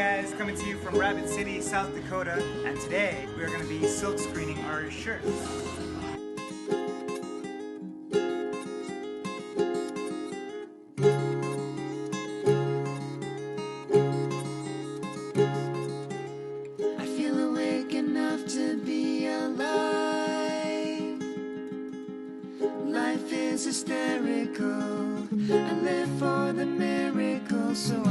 guys, coming to you from Rapid City, South Dakota, and today we are going to be silk screening our shirts. I feel awake enough to be alive. Life is hysterical. I live for the miracle, so